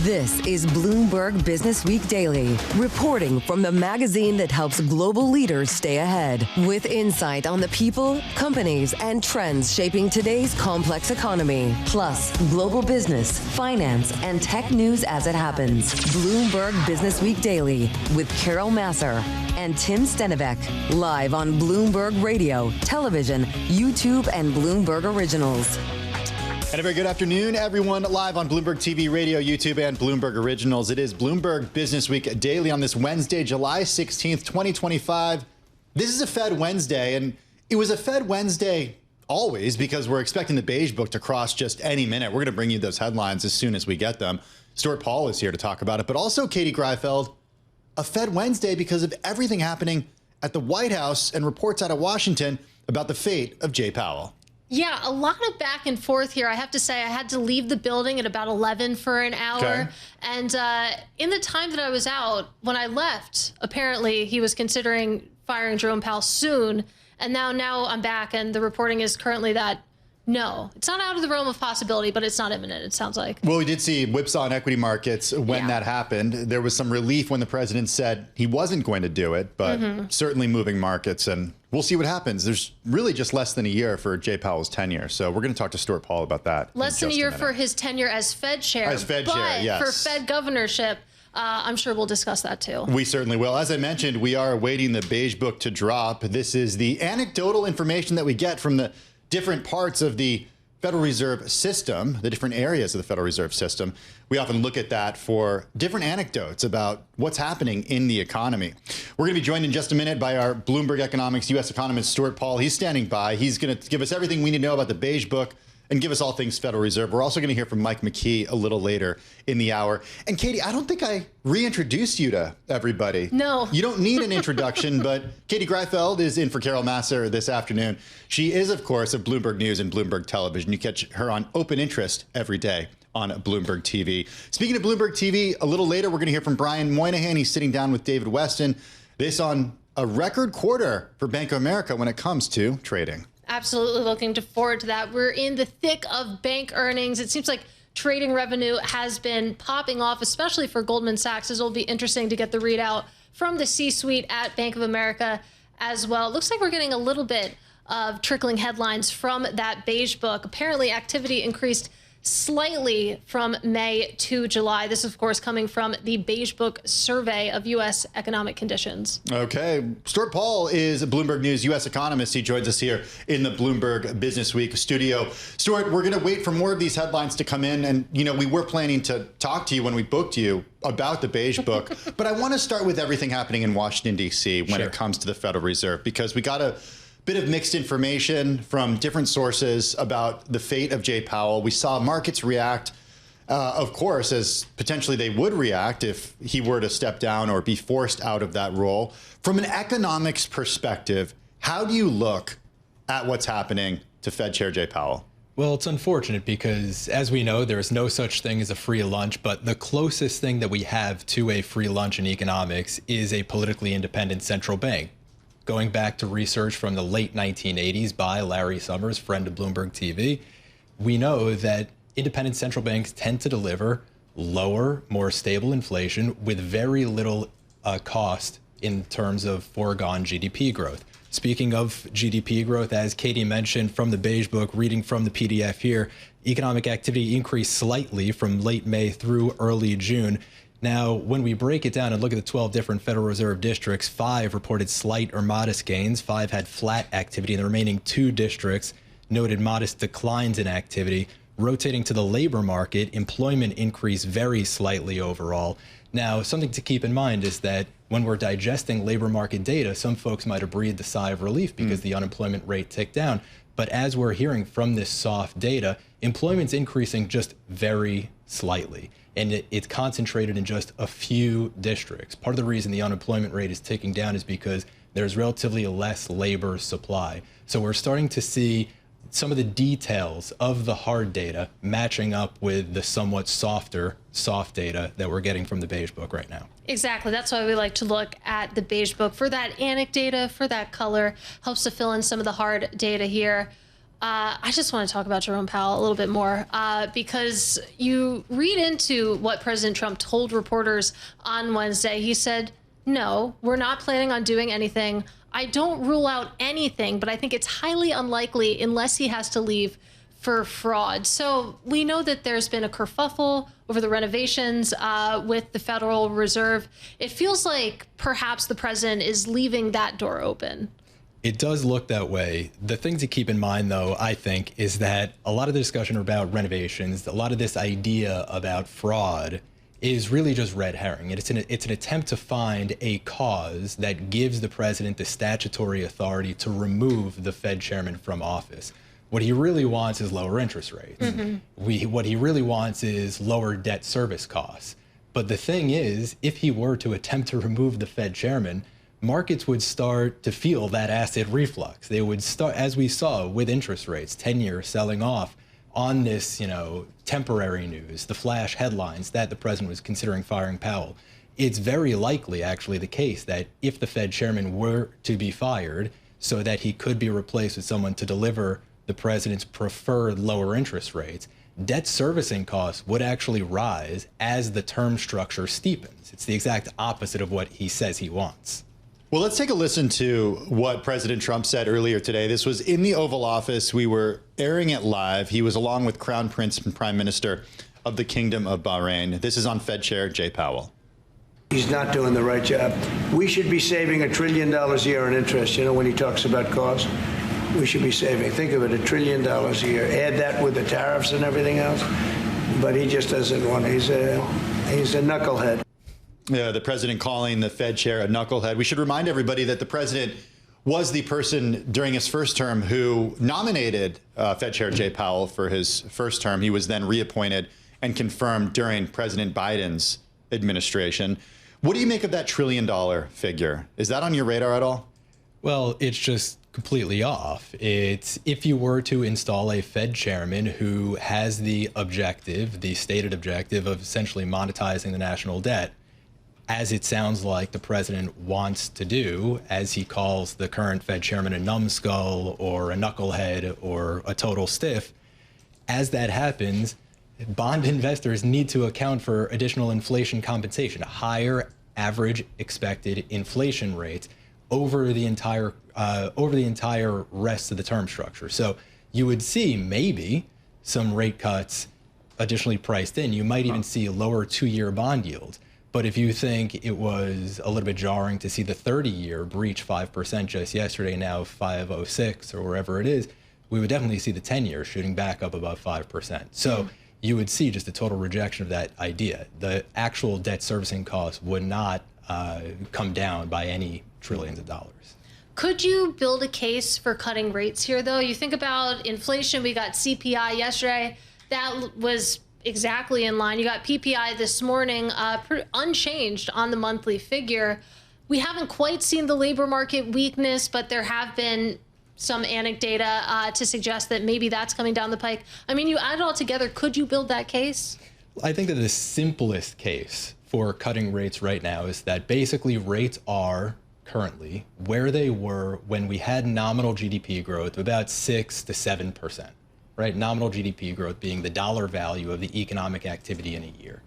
This is Bloomberg Businessweek Daily, reporting from the magazine that helps global leaders stay ahead, with insight on the people, companies, and trends shaping today's complex economy, plus global business, finance, and tech news as it happens. Bloomberg Businessweek Daily with Carol Masser and Tim Stenovec, live on Bloomberg Radio, television, YouTube, and Bloomberg Originals. And a very good afternoon, everyone, live on Bloomberg TV, radio, YouTube, and Bloomberg Originals. It is Bloomberg Businessweek Daily on this Wednesday, July 16th, 2025. This is a Fed Wednesday, and it was a Fed Wednesday always because we're expecting the Beige book to cross just any minute. We're going to bring you those headlines as soon as we get them. Stuart Paul is here to talk about it, but also Katie Griefeld. A Fed Wednesday because of everything happening at the White House and reports out of Washington about the fate of Jay Powell. Yeah, a lot of back and forth here. I have to say I had to leave the building at about 11 for an hour. Okay. And in the time that I was out, when I left, apparently he was considering firing Jerome Powell soon. And now I'm back, and the reporting is currently that no, it's not out of the realm of possibility, but it's not imminent, it sounds like. Well, we did see whipsaw in equity markets when that happened. There was some relief when the president said he wasn't going to do it, but certainly moving markets, and we'll see what happens. There's really just less than a year for Jay Powell's tenure, so we're going to talk to Stuart Paul about that. Less than a year for his tenure as Fed chair. As Fed chair, yes. For Fed governorship, I'm sure we'll discuss that too. We certainly will. As I mentioned, we are awaiting the Beige book to drop. This is the anecdotal information that we get from the different parts of the Federal Reserve System, the different areas of the Federal Reserve System. We often look at that for different anecdotes about what's happening in the economy. We're going to be joined in just a minute by our Bloomberg Economics US Economist, Stuart Paul. He's standing by. He's going to give us everything we need to know about the Beige book and give us all things Federal Reserve. We're also going to hear from Mike McKee a little later in the hour. And Katie, I don't think I reintroduced you to everybody. No. You don't need an introduction, but Katie Griefeld is in for Carol Masser this afternoon. She is, of course, of Bloomberg News and Bloomberg Television. You catch her on Open Interest every day on Bloomberg TV. Speaking of Bloomberg TV, a little later, we're going to hear from Brian Moynihan. He's sitting down with David Westin. This on a record quarter for Bank of America when it comes to trading. Absolutely looking forward to that. We're in the thick of bank earnings. It seems like trading revenue has been popping off, especially for Goldman Sachs. This will be interesting to get the readout from the C-suite at Bank of America as well. It looks like we're getting a little bit of trickling headlines from that Beige book. Apparently, activity increased slightly from May to July. This, of course, coming from the Beige book survey of U.S. economic conditions. Okay. Stuart Paul is a Bloomberg News US Economist. He joins us here in the Bloomberg Businessweek studio. Stuart, we're going to wait for more of these headlines to come in. And, you know, we were planning to talk to you when we booked you about the Beige book. But I want to start with everything happening in Washington, D.C. when it comes to the Federal Reserve, because we got a bit of mixed information from different sources about the fate of Jay Powell. We saw markets react, of course, as potentially they would react if he were to step down or be forced out of that role. From an economics perspective, how do you look at what's happening to Fed Chair Jay Powell? Well, it's unfortunate because, as we know, there is no such thing as a free lunch, but the closest thing that we have to a free lunch in economics is a politically independent central bank. Going back to research from the late 1980s by Larry Summers, friend of Bloomberg TV, we know that independent central banks tend to deliver lower, more stable inflation with very little cost in terms of foregone GDP growth. Speaking of GDP growth, as Katie mentioned from the Beige book, reading from the PDF here, economic activity increased slightly from late May through early June. Now, when we break it down and look at the 12 different Federal Reserve districts, 5 reported slight or modest gains, 5 had flat activity, and the remaining 2 districts noted modest declines in activity. Rotating to the labor market, employment increased very slightly overall. Now, something to keep in mind is that when we're digesting labor market data, some folks might have breathed a sigh of relief because the unemployment rate ticked down. But as we're hearing from this soft data, employment's increasing just very slightly. And it's concentrated in just a few districts. Part of the reason the unemployment rate is ticking down is because there's relatively less labor supply. So we're starting to see some of the details of the hard data matching up with the somewhat softer soft data that we're getting from the Beige book right now. Exactly. That's why we like to look at the Beige book for that anecdata, for that color, helps to fill in some of the hard data here. I just want to talk about Jerome Powell a little bit more because you read into what President Trump told reporters on Wednesday. He said, no, we're not planning on doing anything. I don't rule out anything, but I think it's highly unlikely unless he has to leave for fraud. So we know that there's been a kerfuffle over the renovations with the Federal Reserve. It feels like perhaps the president is leaving that door open. It does look that way. The thing to keep in mind, though, I think, is that a lot of the discussion about renovations, a lot of this idea about fraud is really just red herring. It's an attempt to find a cause that gives the president the statutory authority to remove the Fed chairman from office. What he really wants is lower interest rates. What he really wants is lower debt service costs. But the thing is, if he were to attempt to remove the Fed chairman, markets would start to feel that acid reflux. They would start, as we saw with interest rates, 10-year selling off on this, temporary news, the flash headlines that the president was considering firing Powell. It's very likely, actually, the case that if the Fed chairman were to be fired so that he could be replaced with someone to deliver the president's preferred lower interest rates, debt servicing costs would actually rise as the term structure steepens. It's the exact opposite of what he says he wants. Well, let's take a listen to what President Trump said earlier today. This was in the Oval Office. We were airing it live. He was along with Crown Prince and Prime Minister of the Kingdom of Bahrain. This is on Fed Chair Jay Powell. He's not doing the right job. We should be saving $1 trillion a year in interest. When he talks about costs, we should be saving, think of it, $1 trillion a year. Add that with the tariffs and everything else. But he just doesn't want to. He's a knucklehead. The president calling the Fed chair a knucklehead. We should remind everybody that the president was the person during his first term who nominated Fed Chair Jay Powell for his first term. He was then reappointed and confirmed during President Biden's administration. What do you make of that $1 trillion figure? Is that on your radar at all? Well, it's just completely off. It's if you were to install a Fed chairman who has the objective, the stated objective of essentially monetizing the national debt, as it sounds like the president wants to do, as he calls the current Fed chairman a numbskull or a knucklehead or a total stiff, as that happens, bond investors need to account for additional inflation compensation, higher average expected inflation rates over the entire rest of the term structure. So you would see maybe some rate cuts additionally priced in. You might even see lower 2-year bond yields. But if you think it was a little bit jarring to see the 30-year breach 5% just yesterday, now 5.06 or wherever it is, we would definitely see the 10-year shooting back up above 5%. So you would see just a total rejection of that idea. The actual debt servicing costs would not come down by any trillions of dollars. Could you build a case for cutting rates here, though? You think about inflation. We got CPI yesterday. That was exactly in line. You got PPI this morning, unchanged on the monthly figure. We haven't quite seen the labor market weakness, but there have been some anecdata to suggest that maybe that's coming down the pike. I mean, you add it all together, could you build that case? I think that the simplest case for cutting rates right now is that basically rates are currently where they were when we had nominal GDP growth of about 6 to 7%. Right? Nominal GDP growth being the dollar value of the economic activity in a year.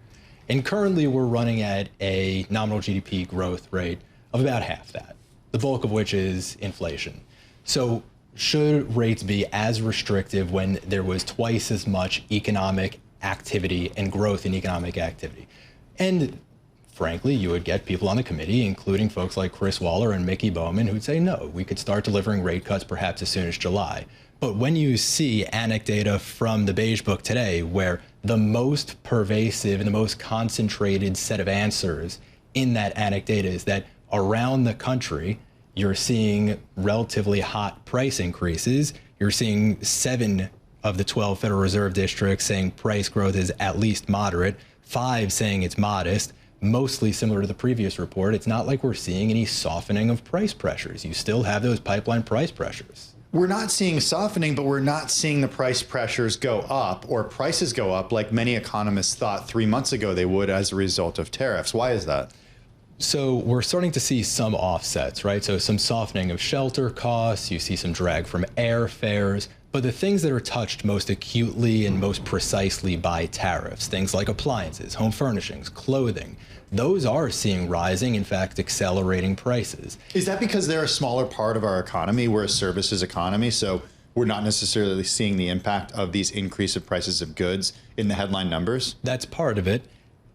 And currently we're running at a nominal GDP growth rate of about half that, the bulk of which is inflation. So should rates be as restrictive when there was twice as much economic activity and growth in economic activity? And frankly, you would get people on the committee, including folks like Chris Waller and Mickey Bowman, who'd say, no, we could start delivering rate cuts perhaps as soon as July. But when you see anecdata from the Beige book today, where the most pervasive and the most concentrated set of answers in that anecdata is that around the country, you're seeing relatively hot price increases. You're seeing 7 of the 12 Federal Reserve districts saying price growth is at least moderate, 5 saying it's modest, mostly similar to the previous report. It's not like we're seeing any softening of price pressures. You still have those pipeline price pressures. We're not seeing softening, but we're not seeing the price pressures go up or prices go up like many economists thought 3 months ago they would as a result of tariffs. Why is that? So we're starting to see some offsets, right? So some softening of shelter costs, you see some drag from airfares, But the things that are touched most acutely and most precisely by tariffs, things like appliances, home furnishings, clothing, those are seeing rising, in fact, accelerating prices. Is that because they're a smaller part of our economy? We're a services economy, so we're not necessarily seeing the impact of these increase of prices of goods in the headline numbers? That's part of it.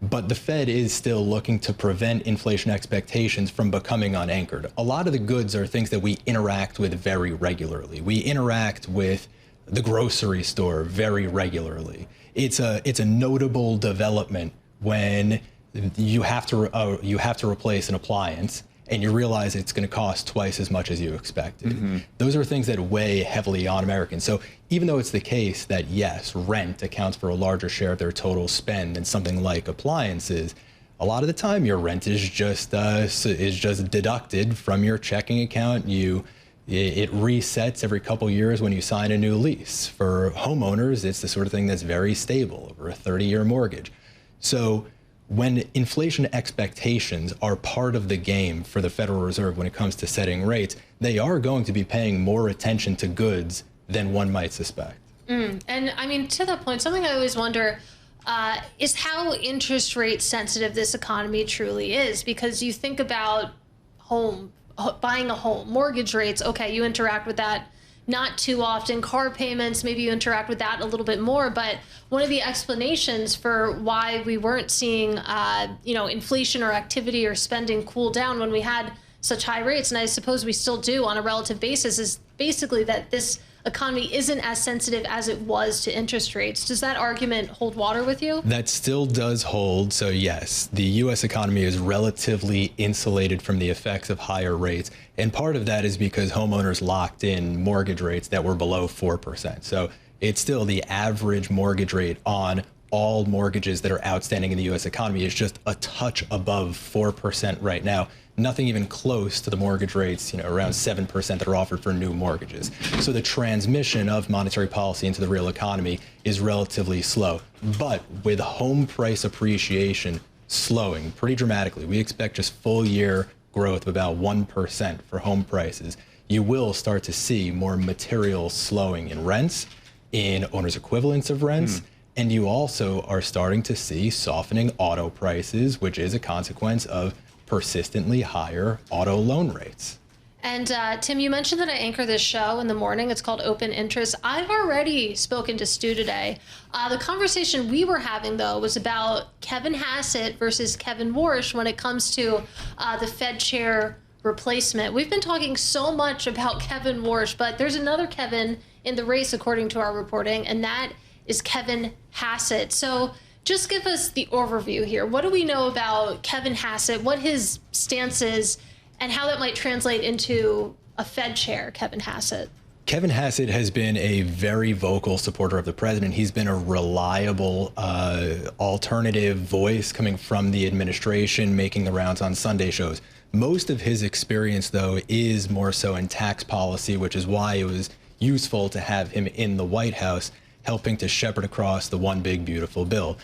But the Fed is still looking to prevent inflation expectations from becoming unanchored. A lot of the goods are things that we interact with very regularly. We interact with the grocery store very regularly. It's a notable development when you have to replace an appliance and you realize it's going to cost twice as much as you expected. Mm-hmm. Those are things that weigh heavily on Americans. So even though it's the case that, yes, rent accounts for a larger share of their total spend than something like appliances, a lot of the time your rent is just deducted from your checking account. It resets every couple years when you sign a new lease. For homeowners, it's the sort of thing that's very stable over a 30-year mortgage. So when inflation expectations are part of the game for the Federal Reserve when it comes to setting rates, they are going to be paying more attention to goods than one might suspect. And I mean, to that point, something I always wonder is how interest rate sensitive this economy truly is. Because you think about buying a home, mortgage rates, okay, you interact with that not too often. Car payments, maybe you interact with that a little bit more. But one of the explanations for why we weren't seeing, inflation or activity or spending cool down when we had such high rates, and I suppose we still do on a relative basis, is basically that this economy isn't as sensitive as it was to interest rates. Does that argument hold water with you? That still does hold. So yes, the U.S. economy is relatively insulated from the effects of higher rates. And part of that is because homeowners locked in mortgage rates that were below 4%. So it's still the average mortgage rate on all mortgages that are outstanding in the U.S. economy is just a touch above 4% right now. Nothing even close to the mortgage rates, around 7% that are offered for new mortgages. So the transmission of monetary policy into the real economy is relatively slow. But with home price appreciation slowing pretty dramatically, we expect just full year growth of about 1% for home prices. You will start to see more material slowing in rents, in owners' equivalents of rents, and you also are starting to see softening auto prices, which is a consequence of persistently higher auto loan rates. And Tim, you mentioned that I anchor this show in the morning. It's called Open Interest. I've already spoken to Stu today. The conversation we were having, though, was about Kevin Hassett versus Kevin Warsh when it comes to the Fed chair replacement. We've been talking so much about Kevin Warsh, but there's another Kevin in the race, according to our reporting, and that is Kevin Hassett. So just give us the overview here. What do we know about Kevin Hassett, what his stance is, and how that might translate into a Fed chair, Kevin Hassett? Kevin Hassett has been a very vocal supporter of the president. He's been a reliable alternative voice coming from the administration, making the rounds on Sunday shows. Most of his experience, though, is more so in tax policy, which is why it was useful to have him in the White House, helping to shepherd across the one big beautiful bill.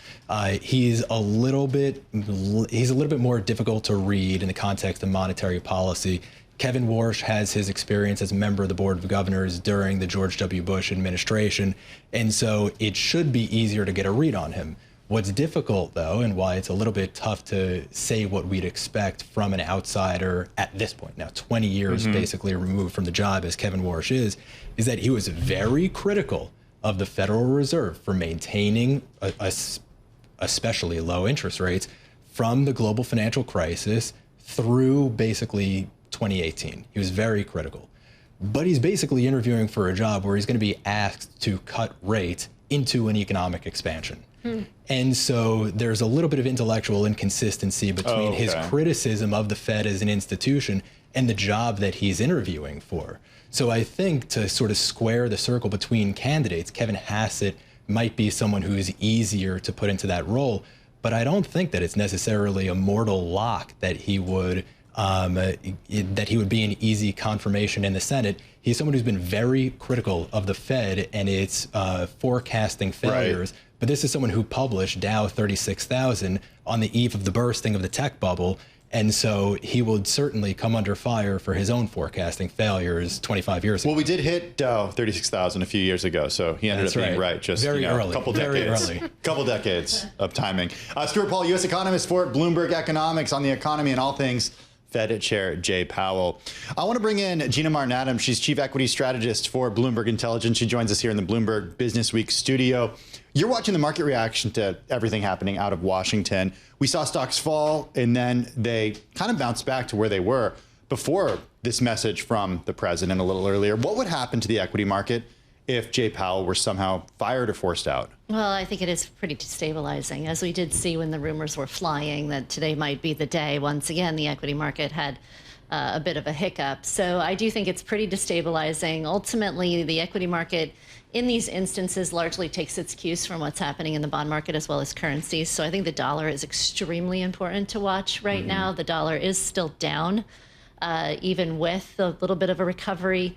He's a little bit more difficult to read in the context of monetary policy. Kevin Warsh has his experience as a member of the Board of Governors during the George W. Bush administration, and so it should be easier to get a read on him. What's difficult, though, and why it's a little bit tough to say what we'd expect from an outsider at this point, now 20 years basically removed from the job as Kevin Warsh is that he was very critical of the Federal Reserve for maintaining especially low interest rates from the global financial crisis through basically 2018. He was very critical. But he's basically interviewing for a job where he's going to be asked to cut rates into an economic expansion. And so there's a little bit of intellectual inconsistency between his criticism of the Fed as an institution and the job that he's interviewing for. So I think to sort of square the circle between candidates, Kevin Hassett might be someone who's easier to put into that role, but I don't think that it's necessarily a mortal lock that he would be an easy confirmation in the Senate. He's someone who's been very critical of the Fed and its forecasting failures. Right. But this is someone who published Dow 36,000 on the eve of the bursting of the tech bubble And so he would certainly come under fire for his own forecasting failures 25 years ago. Well, we did hit 36,000 a few years ago, so he ended up being right. Just very early. A couple decades. Couple decades of timing. Stuart Paul, U.S. economist for Bloomberg Economics on the economy and all things Fed Chair Jay Powell. I want to bring in Gina Martin-Adams. She's chief equity strategist for Bloomberg Intelligence. She joins us here in the Bloomberg Businessweek studio. You're watching the market reaction to everything happening out of Washington. We saw stocks fall, and then they kind of bounced back to where they were before this message from the president a little earlier. What would happen to the equity market if Jay Powell were somehow fired or forced out? Well, I think it is pretty destabilizing, as we did see when the rumors were flying that today might be the day. Once again, the equity market had a bit of a hiccup. So I do think it's pretty destabilizing. Ultimately, the equity market in these instances largely takes its cues from what's happening in the bond market as well as currencies. So I think the dollar is extremely important to watch right now. The dollar is still down, even with a little bit of a recovery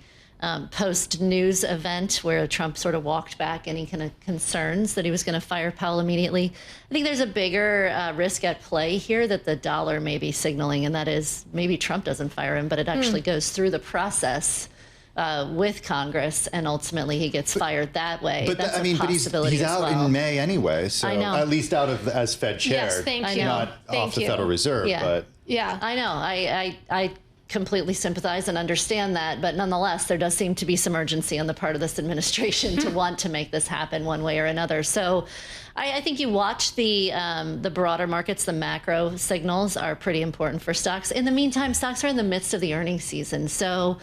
post-news event where Trump sort of walked back any kind of concerns that he was going to fire Powell immediately. I think there's a bigger risk at play here that the dollar may be signaling, and that is maybe Trump doesn't fire him, but it actually goes through the process with Congress, and ultimately he gets fired that way. But that's I mean, but he's out in May anyway, so at least out of as Fed chair, yes, thank you. Not off the Federal Reserve. Yeah. But yeah, I know. I completely sympathize and understand that, but nonetheless, there does seem to be some urgency on the part of this administration to want to make this happen one way or another. So I think you watch the broader markets, the macro signals are pretty important for stocks. In the meantime, stocks are in the midst of the earnings season. So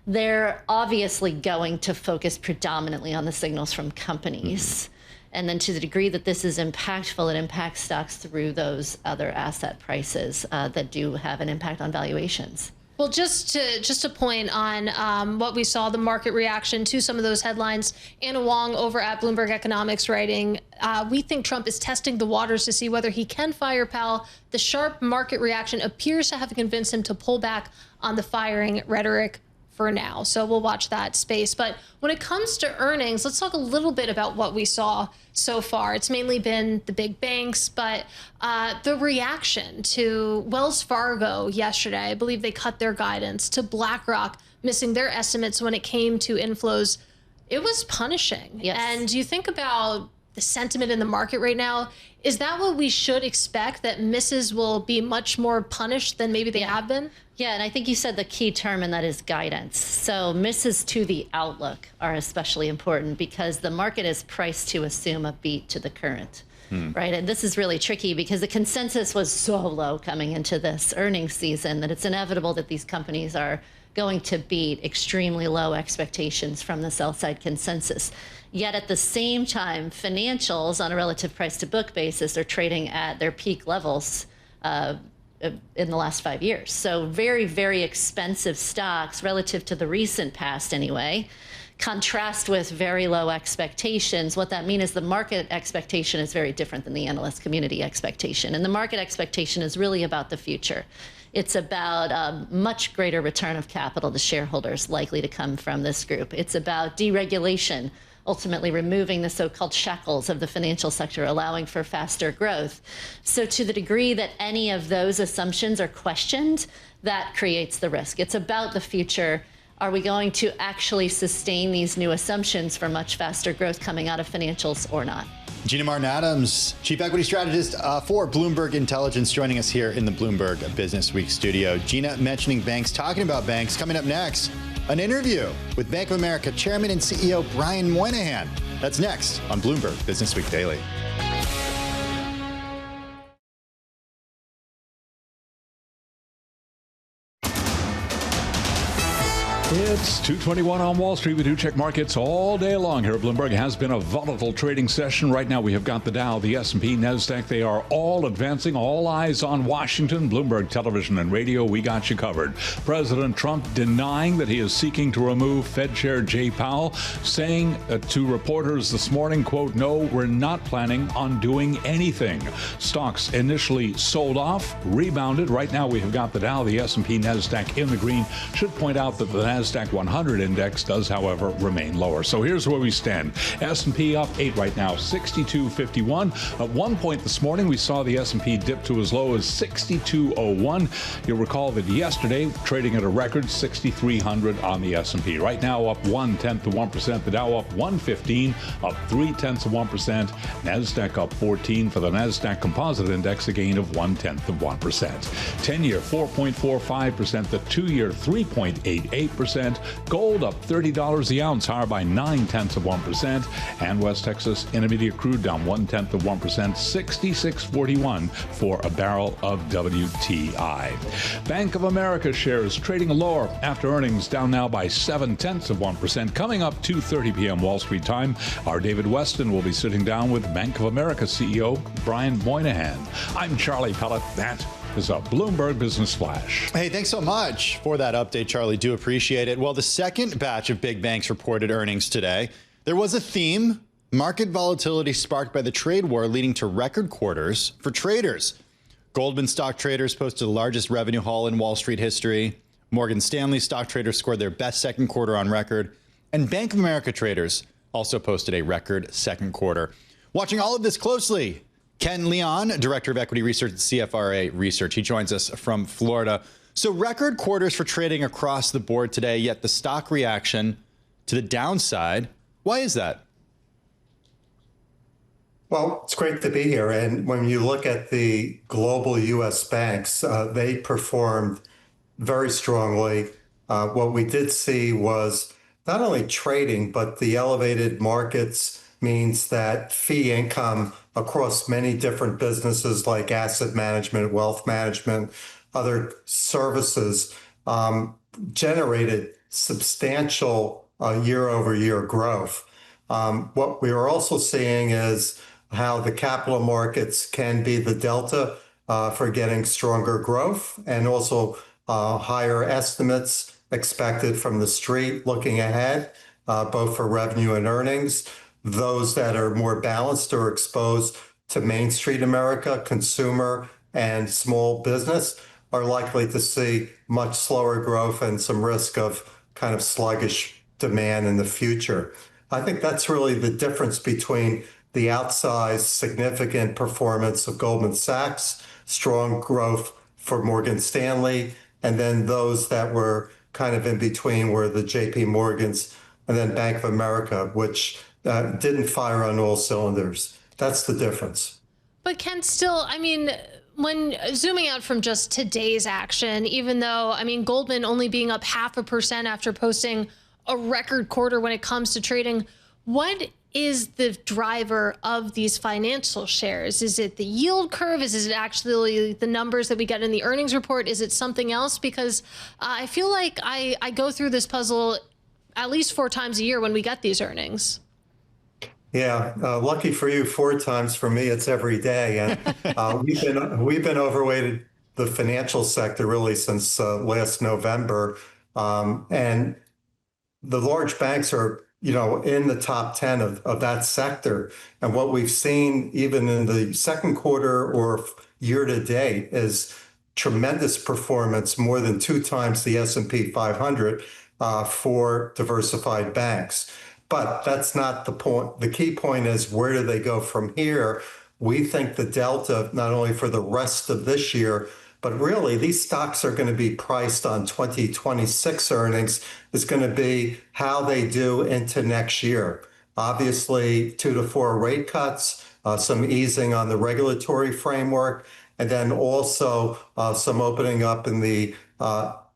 they're obviously going to focus predominantly on the signals from companies. And then to the degree that this is impactful, it impacts stocks through those other asset prices that do have an impact on valuations. Well, just to point on what we saw, the market reaction to some of those headlines. Anna Wong over at Bloomberg Economics writing, we think Trump is testing the waters to see whether he can fire Powell. The sharp market reaction appears to have convinced him to pull back on the firing rhetoric for now. So we'll watch that space. But when it comes to earnings, let's talk a little bit about what we saw so far. It's mainly been the big banks, but the reaction to Wells Fargo yesterday, I believe they cut their guidance, to BlackRock missing their estimates when it came to inflows, it was punishing. Yes. And you think about the sentiment in the market right now, is that what we should expect, that misses will be much more punished than maybe they have been? Yeah, and I think you said the key term, and that is guidance. So misses to the outlook are especially important because the market is priced to assume a beat to the current, right? And this is really tricky because the consensus was so low coming into this earnings season that it's inevitable that these companies are going to beat extremely low expectations from the sell-side consensus. Yet at the same time, financials on a relative price to book basis are trading at their peak levels in the last 5 years. So very, very expensive stocks relative to the recent past anyway, contrast with very low expectations. What that means is the market expectation is very different than the analyst community expectation. And the market expectation is really about the future. It's about a much greater return of capital to shareholders likely to come from this group. It's about deregulation, ultimately removing the so-called shackles of the financial sector, allowing for faster growth. So to the degree that any of those assumptions are questioned, that creates the risk. It's about the future. Are we going to actually sustain these new assumptions for much faster growth coming out of financials or not? Gina Martin-Adams, chief equity strategist for Bloomberg Intelligence, joining us here in the Bloomberg Businessweek studio. Gina mentioning banks, talking about banks. Coming up next, an interview with Bank of America Chairman and CEO Brian Moynihan. That's next on Bloomberg Businessweek Daily. It's 2:21 on Wall Street. We do check markets all day long here at Bloomberg. It has been a volatile trading session. Right now we have got the Dow, the S&P, NASDAQ. They are all advancing. All eyes on Washington. Bloomberg Television and Radio, we got you covered. President Trump denying that he is seeking to remove Fed Chair Jay Powell, saying to reporters this morning, quote, "No, we're not planning on doing anything." Stocks initially sold off, rebounded. Right now we have got the Dow, the S&P, NASDAQ in the green. Should point out that the NASDAQ NASDAQ 100 index does, however, remain lower. So here's where we stand. S&P up 8 right now, 62.51. At one point this morning, we saw the S&P dip to as low as 62.01. You'll recall that yesterday, trading at a record 6,300 on the S&P. Right now, up 0.1%. The Dow up 115, up 0.3%. NASDAQ up 14 for the NASDAQ Composite Index, a gain of 0.1%. 10-year 4.45%. The 2-year 3.88%. Gold up $30 the ounce, higher by 0.9%. And West Texas Intermediate crude down 0.1%, 66.41 for a barrel of WTI. Bank of America shares trading lower after earnings, down now by 0.7%. Coming up 2:30 p.m. Wall Street time, our David Westin will be sitting down with Bank of America CEO Brian Moynihan. I'm Charlie Pellet. That is a Bloomberg Business Flash. Hey, thanks so much for that update, Charlie. Do appreciate it. Well, the second batch of big banks reported earnings today. There was a theme: market volatility sparked by the trade war, leading to record quarters for traders. Goldman stock traders posted the largest revenue haul in Wall Street history. Morgan Stanley stock traders scored their best second quarter on record. And Bank of America traders also posted a record second quarter. Watching all of this closely, Ken Leon, Director of Equity Research at CFRA Research. He joins us from Florida. So record quarters for trading across the board today, yet the stock reaction to the downside. Why is that? Well, it's great to be here. And when you look at the global U.S. banks, they performed very strongly. What we did see was not only trading, but the elevated markets means that fee income across many different businesses like asset management, wealth management, other services generated substantial year-over-year growth. What we are also seeing is how the capital markets can be the delta for getting stronger growth, and also higher estimates expected from the street looking ahead, both for revenue and earnings. Those that are more balanced or exposed to Main Street America, consumer and small business, are likely to see much slower growth and some risk of kind of sluggish demand in the future. I think that's really the difference between the outsized significant performance of Goldman Sachs, strong growth for Morgan Stanley, and then those that were kind of in between were the JP Morgans and then Bank of America, which didn't fire on all cylinders. That's the difference. But Ken, still, I mean, when zooming out from just today's action, even though, I mean, Goldman only being up 0.5% after posting a record quarter when it comes to trading, what is the driver of these financial shares? Is it the yield curve? Is it actually the numbers that we get in the earnings report? Is it something else? Because I feel like I go through this puzzle at least 4 times a year when we get these earnings. Yeah, lucky for you, 4 times. For me, it's every day. And we've been overweighted the financial sector really since last November. And the large banks are, in the top 10 of that sector. And what we've seen even in the second quarter or year to date is tremendous performance, more than 2 times the S&P 500 for diversified banks. But that's not the point. The key point is, where do they go from here? We think the delta, not only for the rest of this year, but really these stocks are going to be priced on 2026 earnings, is going to be how they do into next year. Obviously, 2 to 4 rate cuts, some easing on the regulatory framework, and then also some opening up in the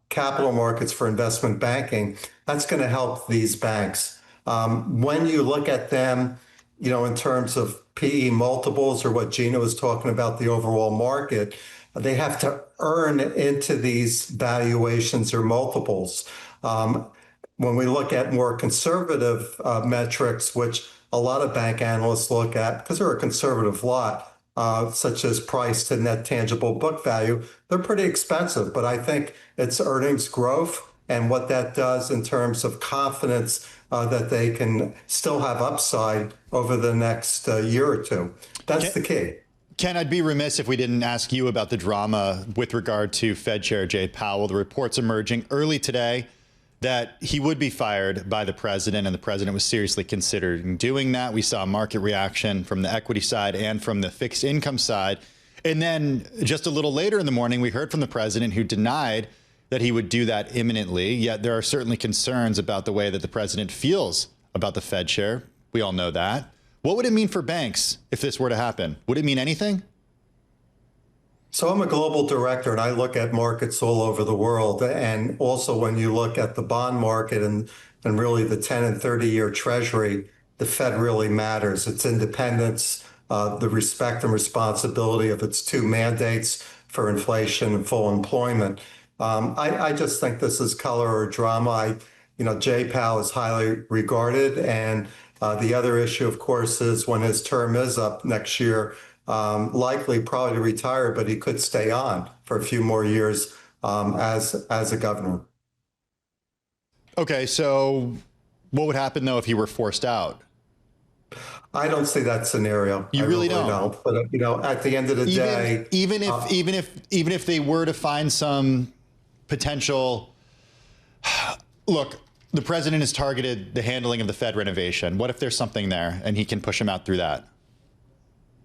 capital markets for investment banking. That's going to help these banks. When you look at them, in terms of PE multiples, or what Gina was talking about, the overall market, they have to earn into these valuations or multiples. When we look at more conservative metrics, which a lot of bank analysts look at, because they're a conservative lot, such as price to net tangible book value, they're pretty expensive. But I think it's earnings growth and what that does in terms of confidence that they can still have upside over the next year or two. That's the key. Ken, I'd be remiss if we didn't ask you about the drama with regard to Fed Chair Jay Powell. The reports emerging early today that he would be fired by the president, and the president was seriously considering doing that. We saw a market reaction from the equity side and from the fixed income side. And then just a little later in the morning, we heard from the president, who denied that he would do that imminently. Yet there are certainly concerns about the way that the president feels about the Fed chair. We all know that. What would it mean for banks if this were to happen? Would it mean anything? So I'm a global director, and I look at markets all over the world. And also when you look at the bond market and really the 10 and 30-year Treasury, the Fed really matters. Its independence, the respect and responsibility of its two mandates for inflation and full employment. I just think this is color or drama. Jay Powell is highly regarded. And the other issue, of course, is when his term is up next year, likely probably to retire, but he could stay on for a few more years as a governor. Okay, so what would happen, though, if he were forced out? I don't see that scenario. You really don't? But at the end of the day, even if they were to find some potential, look, the president has targeted the handling of the Fed renovation. What if there's something there and he can push him out through that?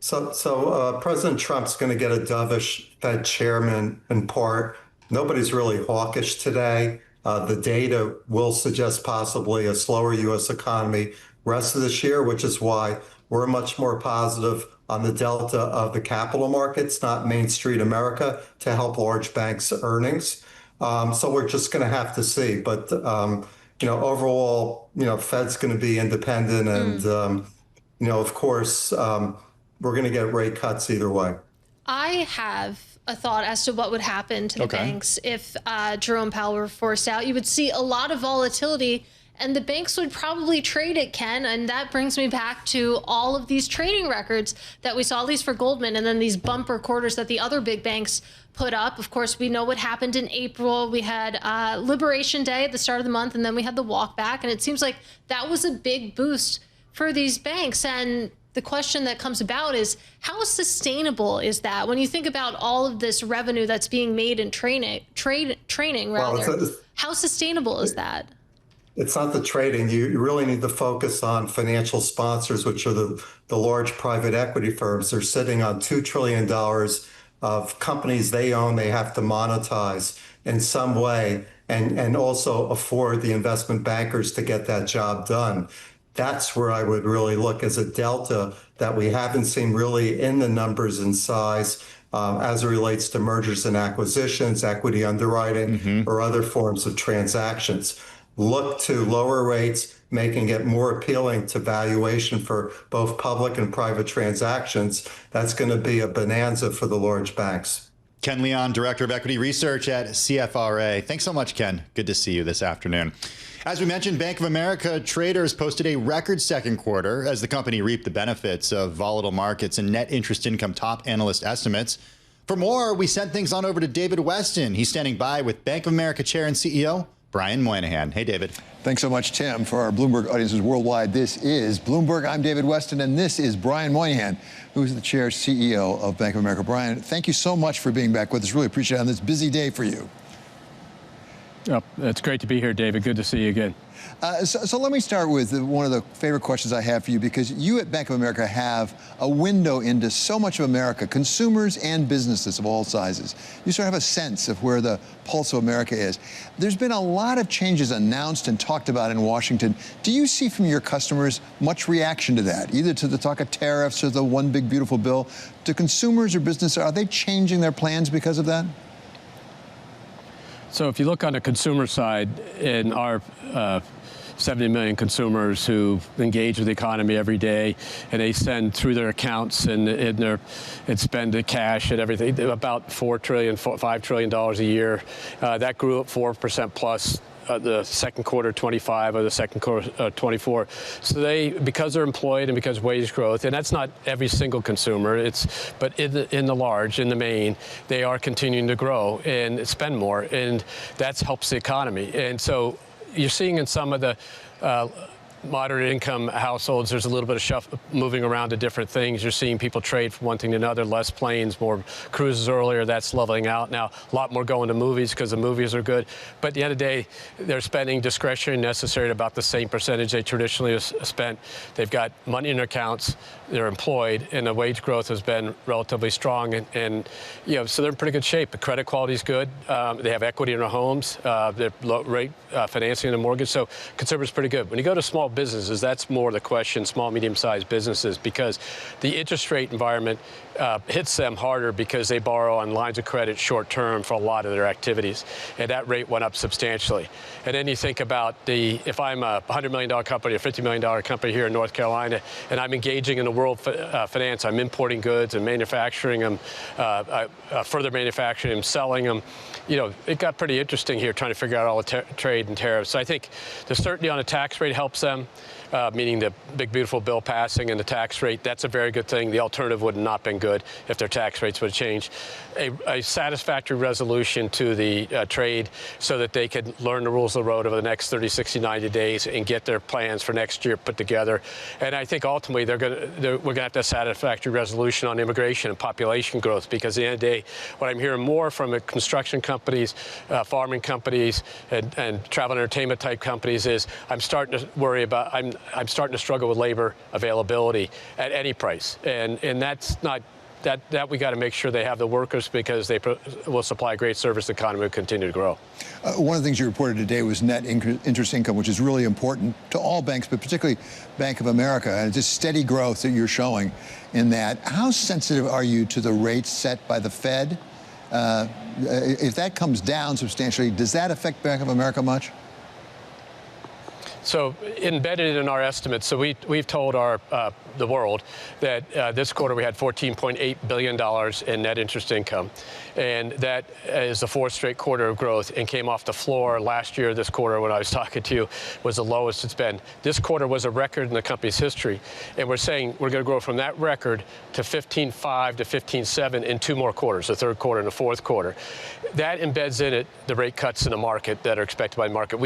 So President Trump's going to get a dovish Fed chairman in part. Nobody's really hawkish today. The data will suggest possibly a slower U.S. economy rest of this year, which is why we're much more positive on the delta of the capital markets, not Main Street America, to help large banks' earnings. So we're just going to have to see. But, overall, Fed's going to be independent. And, of course, we're going to get rate cuts either way. I have a thought as to what would happen to the banks if Jerome Powell were forced out. You would see a lot of volatility, and the banks would probably trade it, Ken. And that brings me back to all of these trading records that we saw, at least for Goldman, and then these bumper quarters that the other big banks put up. Of course, we know what happened in April. We had Liberation Day at the start of the month, and then we had the walk back. And it seems like that was a big boost for these banks. And the question that comes about is, how sustainable is that? When you think about all of this revenue that's being made in training, how sustainable is that? It's not the trading. You really need to focus on financial sponsors, which are the large private equity firms. They're sitting on $2 trillion of companies they own, they have to monetize in some way, and also afford the investment bankers to get that job done. That's where I would really look as a delta that we haven't seen really in the numbers and size as it relates to mergers and acquisitions, equity underwriting, or other forms of transactions. Look to lower rates, making it more appealing to valuation for both public and private transactions. That's going to be a bonanza for the large banks. Ken Leon, Director of Equity Research at CFRA. Thanks so much, Ken. Good to see you this afternoon. As we mentioned, Bank of America traders posted a record second quarter as the company reaped the benefits of volatile markets and net interest income top analyst estimates. For more, we sent things on over to David Westin. He's standing by with Bank of America Chair and CEO Brian Moynihan. Hey, David. Thanks so much, Tim. For our Bloomberg audiences worldwide, this is Bloomberg. I'm David Westin, and this is Brian Moynihan, who's the Chair CEO of Bank of America. Brian, thank you so much for being back with us. Really appreciate it on this busy day for you. Oh, it's great to be here, David. Good to see you again. So let me start with one of the favorite questions I have for you, because you at Bank of America have a window into so much of America, consumers and businesses of all sizes. You sort of have a sense of where the pulse of America is. There's been a lot of changes announced and talked about in Washington. Do you see from your customers much reaction to that, either to the talk of tariffs or the one big beautiful bill? Do consumers or businesses, are they changing their plans because of that? So if you look on the consumer side, in our 70 million consumers who engage with the economy every day, and they send through their accounts and spend the cash and everything, about $5 trillion a year. That grew up 4% plus. The second quarter 25 or the second quarter 24. So they, because they're employed and because wage growth, and that's not every single consumer, but in the main, they are continuing to grow and spend more, and that helps the economy. And so you're seeing in some of the moderate income households, there's a little bit of moving around to different things. You're seeing people trade from one thing to another, less planes, more cruises earlier. That's leveling out now. A lot more going to movies because the movies are good. But at the end of the day, they're spending discretionary necessary at about the same percentage they traditionally have spent. They've got money in their accounts. They're employed, and the wage growth has been relatively strong, and so they're in pretty good shape. The credit quality is good. They have equity in their homes. They're low rate financing and mortgage, so consumers pretty good. When you go to small businesses, that's more the question. Small, medium-sized businesses, because the interest rate environment hits them harder because they borrow on lines of credit short-term for a lot of their activities, and that rate went up substantially. And then you think about if I'm a $100 million company, a $50 million company here in North Carolina, and I'm engaging in the world finance, I'm importing goods and manufacturing them, further manufacturing them, selling them. It got pretty interesting here trying to figure out all the trade and tariffs. So I think the certainty on the tax rate helps them. Meaning the big, beautiful bill passing and the tax rate, that's a very good thing. The alternative would not have been good if their tax rates would have changed. A satisfactory resolution to the trade so that they could learn the rules of the road over the next 30, 60, 90 days and get their plans for next year put together. And I think ultimately we're going to have to have a satisfactory resolution on immigration and population growth, because at the end of the day, what I'm hearing more from the construction companies, farming companies, and travel and entertainment type companies is I'm starting to worry about, I'm starting to struggle with labor availability at any price, and that's not that we got to make sure they have the workers, because they will supply great service. The economy will continue to grow. One of the things you reported today was net interest income, which is really important to all banks, but particularly Bank of America, and just steady growth that you're showing in that. How sensitive are you to the rates set by the Fed? If that comes down substantially, does that affect Bank of America much? So embedded in our estimates, so we've told the world that this quarter we had $14.8 billion in net interest income, and that is the fourth straight quarter of growth, and came off the floor last year. This quarter, when I was talking to you, was the lowest it's been. This quarter was a record in the company's history, and we're saying we're going to grow from that record to 15.5 to 15.7 in two more quarters, the third quarter and the fourth quarter. That embeds in it the rate cuts in the market that are expected by the market.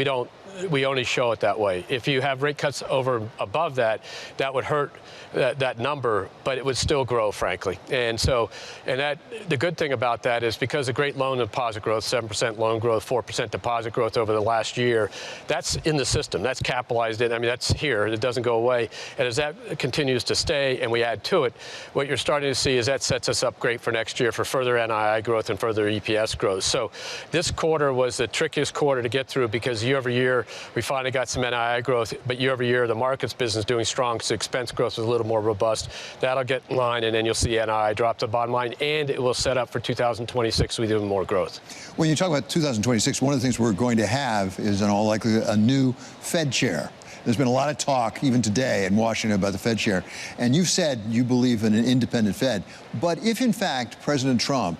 We only show it that way. If you have rate cuts above that, that would hurt that number, but it would still grow, frankly. And the good thing about that is because of great loan and deposit growth, 7% loan growth, 4% deposit growth over the last year, that's in the system. That's capitalized in. I mean, that's here. It doesn't go away. And as that continues to stay and we add to it, what you're starting to see is that sets us up great for next year for further NII growth and further EPS growth. So this quarter was the trickiest quarter to get through, because year over year, we finally got some NII growth, but year over year, the markets business doing strong, so expense growth was a little more robust. That'll get in line, and then you'll see NII drop to the bottom line, and it will set up for 2026 with even more growth. When you talk about 2026, one of the things we're going to have is, in all likelihood, a new Fed chair. There's been a lot of talk, even today in Washington, about the Fed chair, and you've said you believe in an independent Fed. But if, in fact, President Trump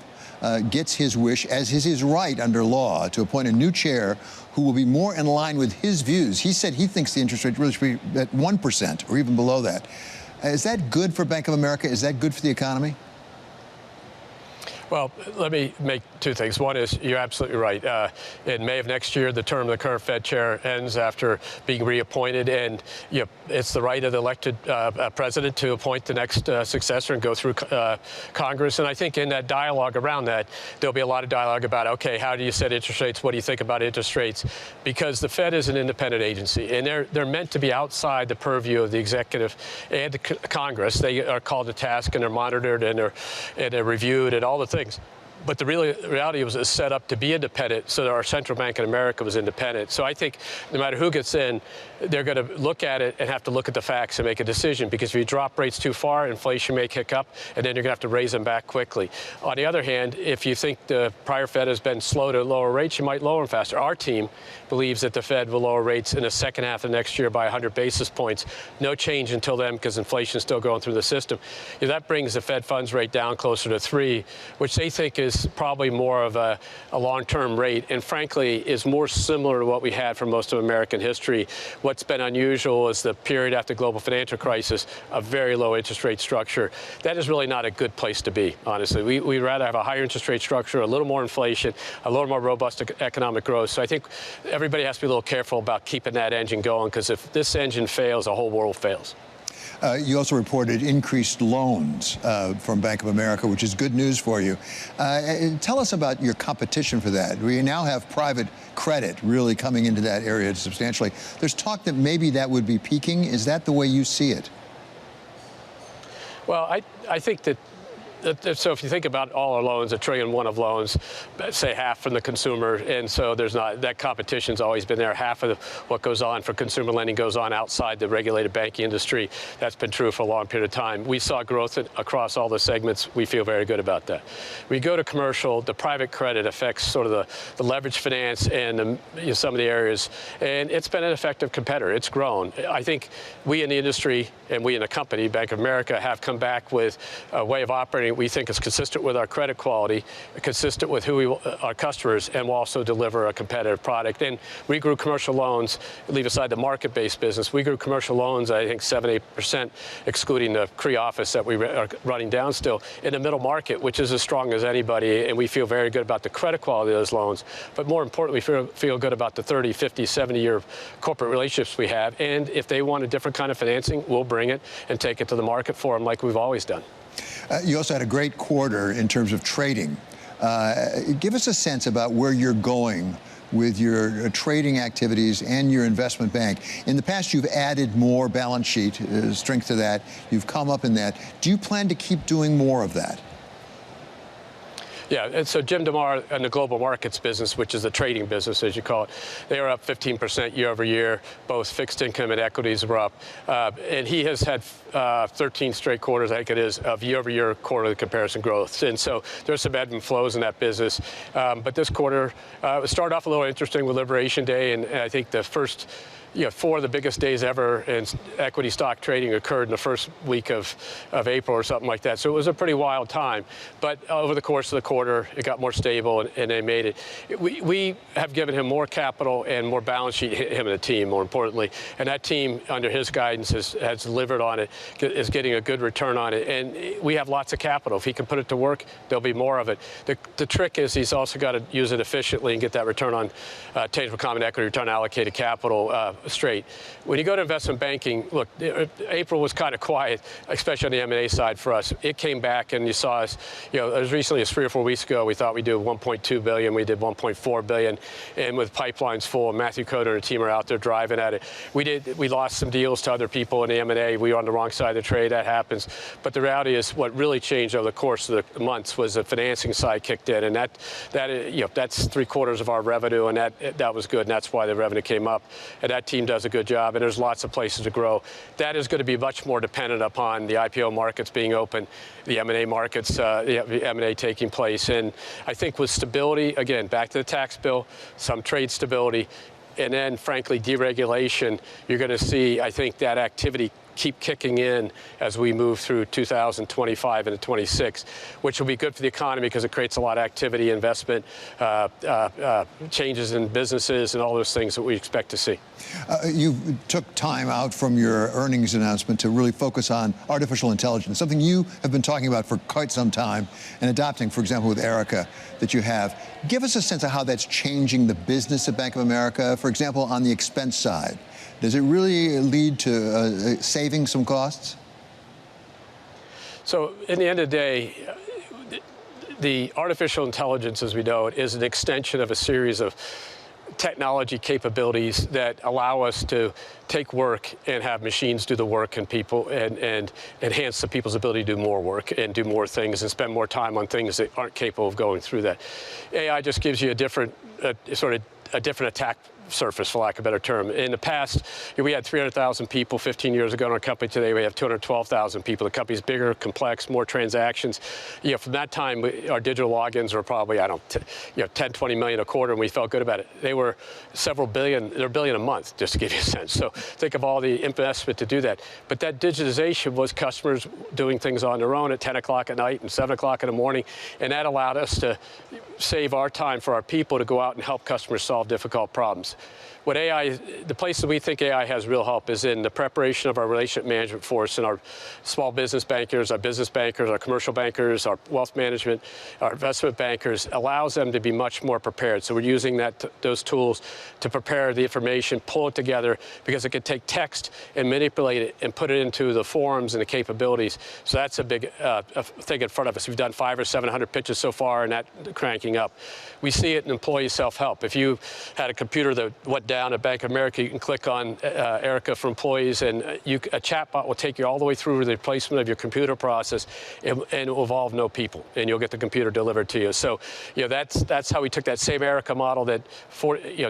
gets his wish, as is his right under law, to appoint a new chair who will be more in line with his views. He said he thinks the interest rate really should be at 1% or even below that. Is that good for Bank of America? Is that good for the economy? Well, let me make two things. One is, you're absolutely right. In May of next year, the term of the current Fed chair ends after being reappointed, and it's the right of the elected president to appoint the next successor and go through Congress. And I think in that dialogue around that, there'll be a lot of dialogue about, okay, how do you set interest rates? What do you think about interest rates? Because the Fed is an independent agency, and they're meant to be outside the purview of the executive and the Congress. They are called to task, and they're monitored, and they're reviewed, and all the things. But the reality was it's set up to be independent, so that our central bank in America was independent. So I think no matter who gets in, they're going to look at it and have to look at the facts and make a decision, because if you drop rates too far, inflation may kick up, and then you're going to have to raise them back quickly. On the other hand, if you think the prior Fed has been slow to lower rates, you might lower them faster. Our team believes that the Fed will lower rates in the second half of next year by 100 basis points. No change until then, because inflation is still going through the system. That brings the Fed funds rate down closer to 3, which they think is is probably more of a long-term rate, and frankly is more similar to what we had for most of American history. What's been unusual is the period after global financial crisis, a very low interest rate structure. That is really not a good place to be, honestly. We'd rather have a higher interest rate structure, a little more inflation, a little more robust economic growth. So I think everybody has to be a little careful about keeping that engine going, because if this engine fails, the whole world fails. You also reported increased loans from Bank of America, which is good news for you. Tell us about your competition for that. We now have private credit really coming into that area substantially. There's talk that maybe that would be peaking. Is that the way you see it? Well, I think that so if you think about all our loans, $1 trillion of loans, say half from the consumer, and so there's not, that competition's always been there. Half of what goes on for consumer lending goes on outside the regulated banking industry. That's been true for a long period of time. We saw growth across all the segments. We feel very good about that. We go to commercial, the private credit affects sort of the leverage finance and some of the areas, and it's been an effective competitor. It's grown. I think we in the industry and we in the company, Bank of America, have come back with a way of operating we think is consistent with our credit quality, consistent with who our customers, and will also deliver a competitive product. And we grew commercial loans, leave aside the market-based business, we grew commercial loans, I think 7-8%, excluding the CRE office that we are running down still, in the middle market, which is as strong as anybody, and we feel very good about the credit quality of those loans. But more importantly, we feel good about the 30, 50, 70-year corporate relationships we have. And if they want a different kind of financing, we'll bring it and take it to the market for them like we've always done. You also had a great quarter in terms of trading. Give us a sense about where you're going with your trading activities and your investment bank. In the past, you've added more balance sheet strength to that. You've come up in that. Do you plan to keep doing more of that? Yeah, and so Jim DeMar and the global markets business, which is the trading business, as you call it, they are up 15% year over year. Both fixed income and equities were up. And he has had 13 straight quarters, I think it is, of year-over-year quarterly comparison growth. And so there's some ebb and flows in that business. But this quarter started off a little interesting with Liberation Day, and I think the first 4 of the biggest days ever in equity stock trading occurred in the first week of April or something like that. So it was a pretty wild time. But over the course of the quarter, it got more stable, and they made it. We have given him more capital and more balance sheet, him and the team, more importantly. And that team, under his guidance, has delivered on it, is getting a good return on it. And we have lots of capital. If he can put it to work, there'll be more of it. The trick is he's also got to use it efficiently and get that return on tangible common equity, return on allocated capital straight. When you go to investment banking, look, April was kind of quiet, especially on the M&A side for us. It came back, and you saw us, as recently as 3 or 4 weeks ago, we thought we'd do $1.2 billion. We did $1.4 billion. And with pipelines full, Matthew Coder and the team are out there driving at it. We lost some deals to other people in the M&A. We were on the wrong side of the trade. That happens. But the reality is what really changed over the course of the months was the financing side kicked in. And that's 3/4 of our revenue, and that was good. And that's why the revenue came up. And that team does a good job, and there's lots of places to grow. That is going to be much more dependent upon the IPO markets being open, the M&A markets, the M&A taking place. And I think with stability, again, back to the tax bill, some trade stability, and then, frankly, deregulation, you're going to see, I think, that activity keep kicking in as we move through 2025 into 26, which will be good for the economy because it creates a lot of activity, investment, changes in businesses, and all those things that we expect to see. You took time out from your earnings announcement to really focus on artificial intelligence, something you have been talking about for quite some time and adopting, for example, with Erica that you have. Give us a sense of how that's changing the business at Bank of America, for example, on the expense side. Does it really lead to saving some costs? So in the end of the day, the artificial intelligence, as we know it, is an extension of a series of technology capabilities that allow us to take work and have machines do the work and people and enhance the people's ability to do more work and do more things and spend more time on things that aren't capable of going through that. AI just gives you a different sort of a different attack surface, for lack of a better term. In the past, we had 300,000 people 15 years ago in our company. Today, we have 212,000 people. The company's bigger, complex, more transactions. From that time, our digital logins were probably, 10, 20 million a quarter, and we felt good about it. They were several billion, they're a billion a month, just to give you a sense. So think of all the investment to do that. But that digitization was customers doing things on their own at 10 o'clock at night and 7 o'clock in the morning, and that allowed us to save our time for our people to go out and help customers solve difficult problems. What AI, the places we think AI has real help is in the preparation of our relationship management force and our small business bankers, our business bankers, our commercial bankers, our wealth management, our investment bankers, allows them to be much more prepared. So we're using those tools to prepare the information, pull it together, because it can take text and manipulate it and put it into the forums and the capabilities. So that's a big thing in front of us. We've done 500 or 700 pitches so far, and that cranking up. We see it in employee self-help. If you had a computer that went down at Bank of America, you can click on Erica for employees, and a chatbot will take you all the way through the replacement of your computer process, and it will involve no people, and you'll get the computer delivered to you. So, that's how we took that same Erica model that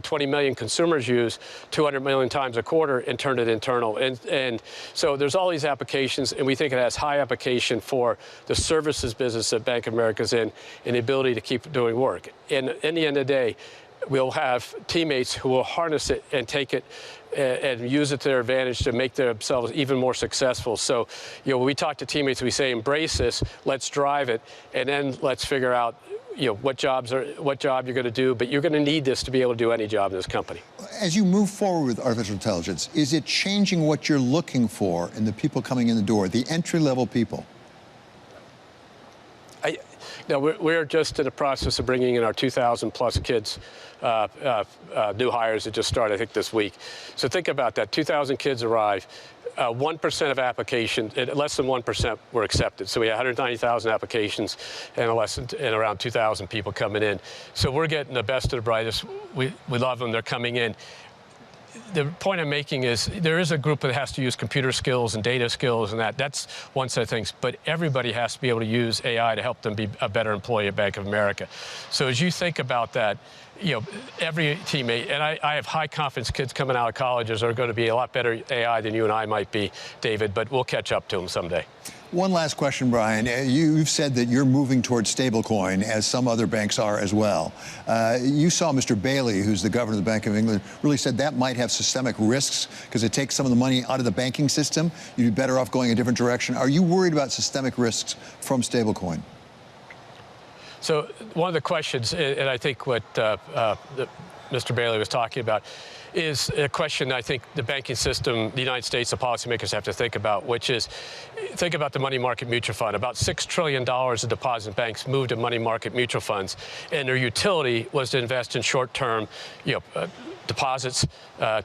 20 million consumers use 200 million times a quarter and turned it internal. And so there's all these applications, and we think it has high application for the services business that Bank of America's in, and the ability to keep doing work. And in the end of the day, we'll have teammates who will harness it and take it and use it to their advantage to make themselves even more successful. So, when we talk to teammates, we say, embrace this, let's drive it, and then let's figure out, what job you're going to do. But you're going to need this to be able to do any job in this company. As you move forward with artificial intelligence, is it changing what you're looking for in the people coming in the door, the entry-level people? No, we're just in the process of bringing in our 2,000-plus kids, new hires that just started, I think, this week. So think about that. 2,000 kids arrive. 1% of applications, less than 1% were accepted. So we had 190,000 applications and around 2,000 people coming in. So we're getting the best of the brightest. We love them. They're coming in. The point I'm making is there is a group that has to use computer skills and data skills, and that's one set of things. But everybody has to be able to use AI to help them be a better employee at Bank of America. So as you think about that, every teammate, and I have high confidence kids coming out of colleges are going to be a lot better AI than you and I might be, David, but we'll catch up to them someday. One last question, Brian. You've said that you're moving towards stablecoin, as some other banks are as well. You saw Mr. Bailey, who's the governor of the Bank of England, really said that might have systemic risks because it takes some of the money out of the banking system. You'd be better off going a different direction. Are you worried about systemic risks from stablecoin? So one of the questions, and I think what Mr. Bailey was talking about, is a question I think the banking system, the United States, the policymakers have to think about, which is, think about the money market mutual fund. About $6 trillion of deposit banks moved to money market mutual funds, and their utility was to invest in short-term, deposits,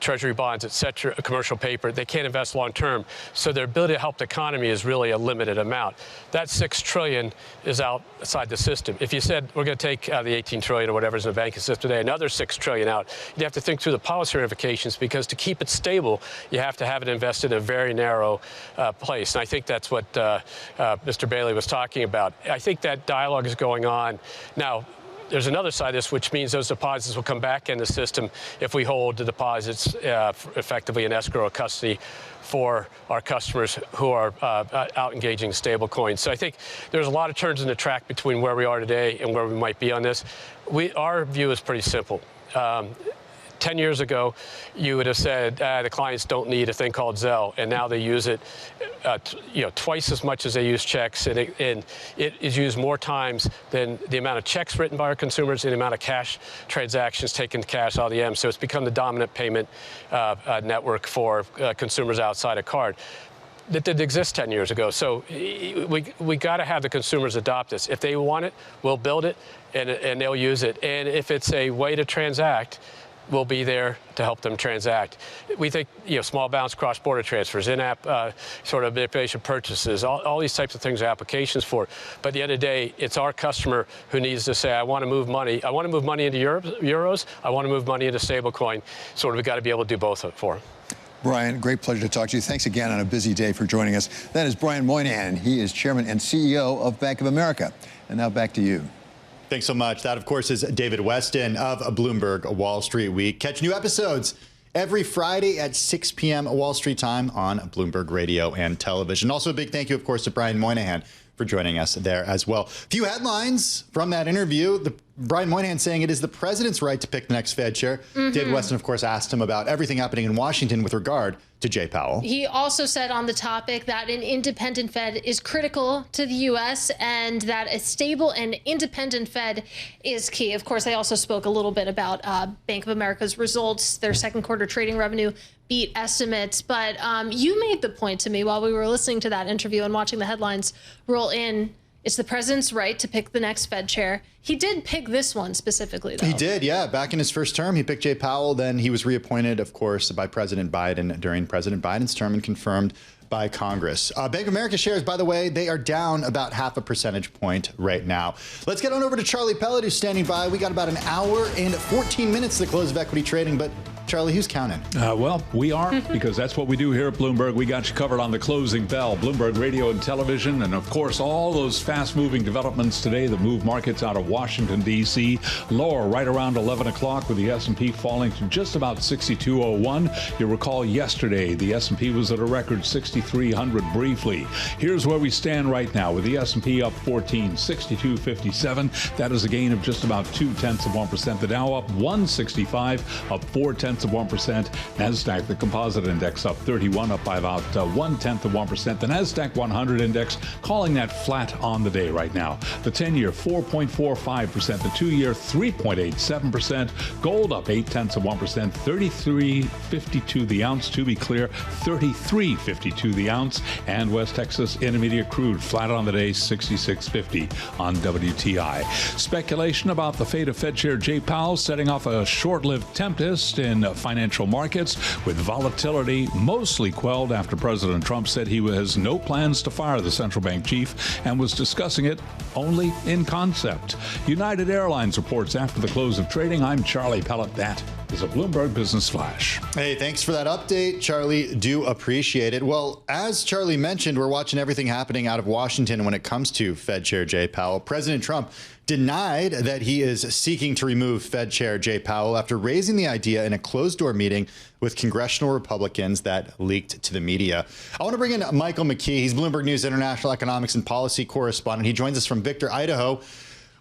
treasury bonds, et cetera, commercial paper. They can't invest long-term. So their ability to help the economy is really a limited amount. That $6 trillion is outside the system. If you said we're going to take the $18 trillion or whatever is in the banking system today, another $6 trillion out, you'd have to think through the policy ramifications, because to keep it stable, you have to have it invested in a very narrow place. And I think that's what Mr. Bailey was talking about. I think that dialogue is going on. Now, there's another side of this, which means those deposits will come back in the system if we hold the deposits effectively in escrow or custody for our customers who are out engaging stablecoins. So I think there's a lot of turns in the track between where we are today and where we might be on this. Our view is pretty simple. 10 years ago, you would have said the clients don't need a thing called Zelle, and now they use it twice as much as they use checks, and it is used more times than the amount of checks written by our consumers and the amount of cash transactions taken cash out of the M. So it's become the dominant payment network for consumers outside of card. That didn't exist 10 years ago. So we got to have the consumers adopt this. If they want it, we'll build it, and they'll use it. And if it's a way to transact, we'll be there to help them transact. We think, small balance cross-border transfers, in-app sort of manipulation purchases, all these types of things are applications for. But at the end of the day, it's our customer who needs to say, I want to move money. I want to move money into euros. I want to move money into stablecoin. Sort of, we've got to be able to do both for them. Brian, great pleasure to talk to you. Thanks again on a busy day for joining us. That is Brian Moynihan. He is Chairman and CEO of Bank of America. And now back to you. Thanks so much. That, of course, is David Westin of Bloomberg Wall Street Week. Catch new episodes every Friday at 6 p.m. Wall Street time on Bloomberg Radio and television. Also, a big thank you, of course, to Brian Moynihan for joining us there as well. Few headlines from that interview. Brian Moynihan saying it is the president's right to pick the next Fed chair. David Westin, of course, asked him about everything happening in Washington with regard to Jay Powell. He also said on the topic that an independent Fed is critical to the U.S. and that a stable and independent Fed is key. Of course, they also spoke a little bit about Bank of America's results, their second quarter trading revenue beat estimates. But you made the point to me while we were listening to that interview and watching the headlines roll in. It's the president's right to pick the next Fed chair. He did pick this one specifically, though. He did, yeah. Back in his first term, he picked Jay Powell. Then he was reappointed, of course, by President Biden during President Biden's term and confirmed by Congress. Bank of America shares, by the way, they are down about 0.5 percentage point right now. Let's get on over to Charlie Pellet, who's standing by. We got about an hour and 14 minutes to the close of equity trading, but Charlie, who's counting? Well, we are, because that's what we do here at Bloomberg. We got you covered on the closing bell, Bloomberg Radio and Television, and of course, all those fast-moving developments today that move markets out of Washington, D.C. Lower right around 11 o'clock with the S&P falling to just about 6201. You'll recall yesterday, the S&P was at a record 6,300 briefly. Here's where we stand right now with the S&P up 14, 62.57. That is a gain of just about 0.2%. The Dow up 165, up 0.4%. NASDAQ, the composite index, up 31, up by about 0.1%. The NASDAQ 100 index calling that flat on the day right now. The 10-year 4.45%, the 2-year 3.87%. Gold up 0.8%, 33.52 the ounce. To be clear, 33.52 the ounce. And West Texas Intermediate crude flat on the day, 66.50 on WTI. Speculation about the fate of Fed Chair Jay Powell setting off a short-lived tempest in financial markets, with volatility mostly quelled after President Trump said he has no plans to fire the central bank chief and was discussing it only in concept. United Airlines reports after the close of trading. I'm Charlie Pellet. That is a Bloomberg Business Flash. Hey, thanks for that update, Charlie. Do appreciate it. Well, as Charlie mentioned, we're watching everything happening out of Washington when it comes to Fed Chair Jay Powell. President Trump denied that he is seeking to remove Fed Chair Jay Powell after raising the idea in a closed-door meeting with congressional Republicans that leaked to the media. I want to bring in Michael McKee. He's Bloomberg News International Economics and Policy Correspondent. He joins us from Victor, Idaho,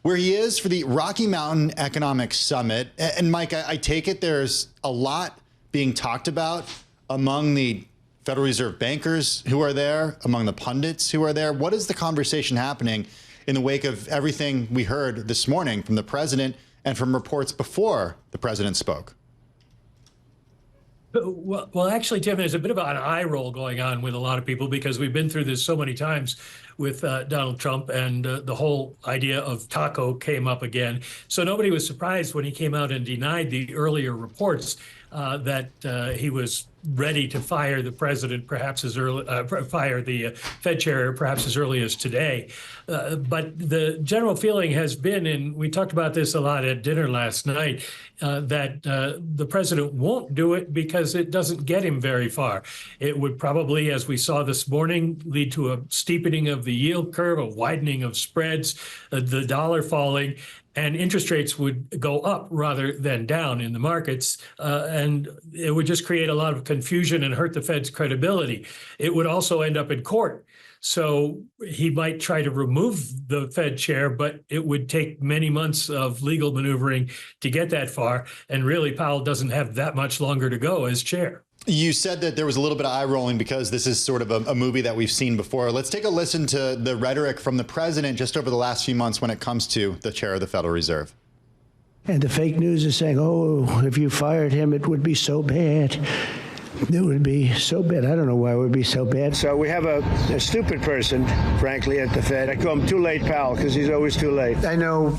where he is for the Rocky Mountain Economic Summit. And Mike, I take it there's a lot being talked about among the Federal Reserve bankers who are there, among the pundits who are there. What is the conversation happening in the wake of everything we heard this morning from the president and from reports before the president spoke? Well, actually, Tim, there's a bit of an eye roll going on with a lot of people because we've been through this so many times with Donald Trump, and the whole idea of taco came up again. So nobody was surprised when he came out and denied the earlier reports that he was ready to fire the president, perhaps as early, fire the Fed chair, perhaps as early as today. But the general feeling has been, and we talked about this a lot at dinner last night, that the president won't do it because it doesn't get him very far. It would probably, as we saw this morning, lead to a steepening of the yield curve, a widening of spreads, the dollar falling, and interest rates would go up rather than down in the markets. And it would just create a lot of confusion and hurt the Fed's credibility. It would also end up in court. So he might try to remove the Fed chair, but it would take many months of legal maneuvering to get that far. And really, Powell doesn't have that much longer to go as chair. You said that there was a little bit of eye rolling because this is sort of a movie that we've seen before. Let's take a listen to the rhetoric from the president just over the last few months when it comes to the chair of the Federal Reserve. And the fake news is saying, oh, if you fired him, it would be so bad. It would be so bad. I don't know why it would be so bad. So we have a stupid person, frankly, at the Fed. I call him Too Late Powell because he's always too late. I know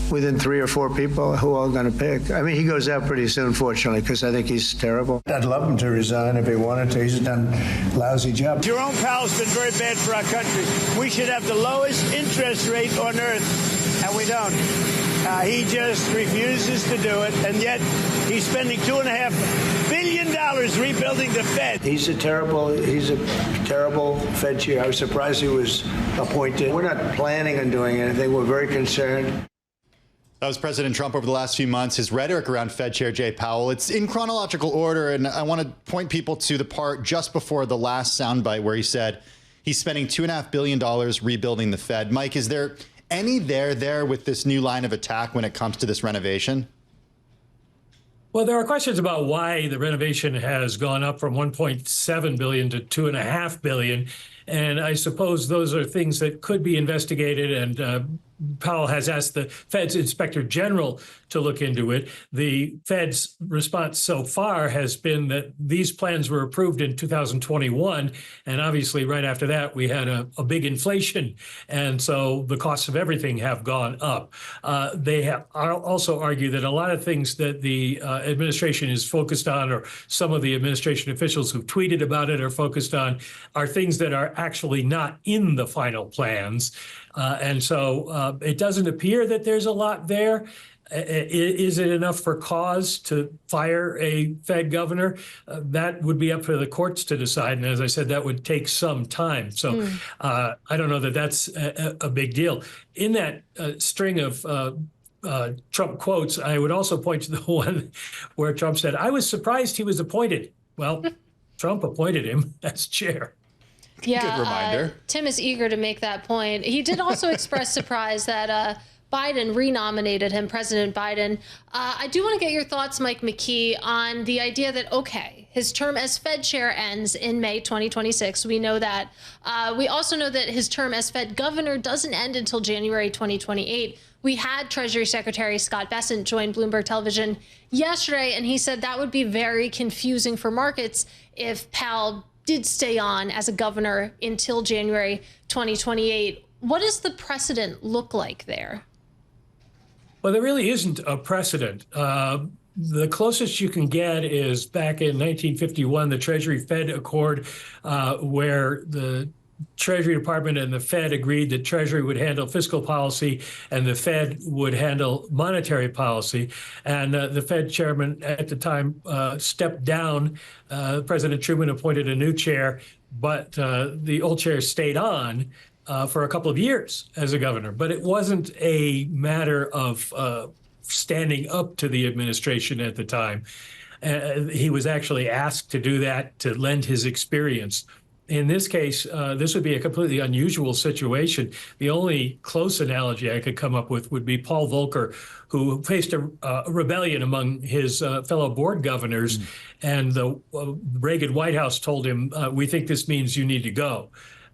within 3 or 4 people who I'm going to pick. I mean, he goes out pretty soon, fortunately, because I think he's terrible. I'd love him to resign if he wanted to. He's done a lousy job. Jerome Powell's been very bad for our country. We should have the lowest interest rate on earth, and we don't. He just refuses to do it, and yet he's spending $2.5 billion rebuilding the Fed. He's a terrible Fed chair. I was surprised he was appointed. We're not planning on doing anything. We're very concerned. That was President Trump over the last few months, his rhetoric around Fed Chair Jay Powell. It's in chronological order, and I want to point people to the part just before the last soundbite where he said he's spending $2.5 billion rebuilding the Fed. Mike, is there any there with this new line of attack when it comes to this renovation? Well, there are questions about why the renovation has gone up from $1.7 billion to $2.5 billion. And I suppose those are things that could be investigated, and Powell has asked the Fed's Inspector General to look into it. The Fed's response so far has been that these plans were approved in 2021, and obviously right after that we had a big inflation, and so the costs of everything have gone up. They have also argued that a lot of things that the administration is focused on, or some of the administration officials who've tweeted about it are focused on, are things that are actually not in the final plans. And so it doesn't appear that there's a lot there. Is it enough for cause to fire a Fed governor? That would be up for the courts to decide. And as I said, that would take some time. So I don't know that that's a big deal. In that string of Trump quotes, I would also point to the one where Trump said, "I was surprised he was appointed." Well, Trump appointed him as chair. Yeah, good reminder. Tim is eager to make that point. He did also express surprise that Biden renominated him, President Biden. I do want to get your thoughts, Mike McKee, on the idea that, okay, his term as Fed chair ends in May 2026. We know that. We also know that his term as Fed governor doesn't end until January 2028. We had Treasury Secretary Scott Bessent join Bloomberg Television yesterday, and he said that would be very confusing for markets if Powell did stay on as a governor until January 2028. What does the precedent look like there? Well, there really isn't a precedent. The closest you can get is back in 1951, the Treasury-Fed Accord, where the Treasury Department and the Fed agreed that Treasury would handle fiscal policy and the Fed would handle monetary policy. And the Fed chairman at the time stepped down. President Truman appointed a new chair, but the old chair stayed on for a couple of years as a governor. But it wasn't a matter of standing up to the administration at the time. He was actually asked to do that, to lend his experience. In this case, this would be a completely unusual situation. The only close analogy I could come up with would be Paul Volcker, who faced a rebellion among his fellow board governors, and the Reagan White House told him, "We think this means you need to go."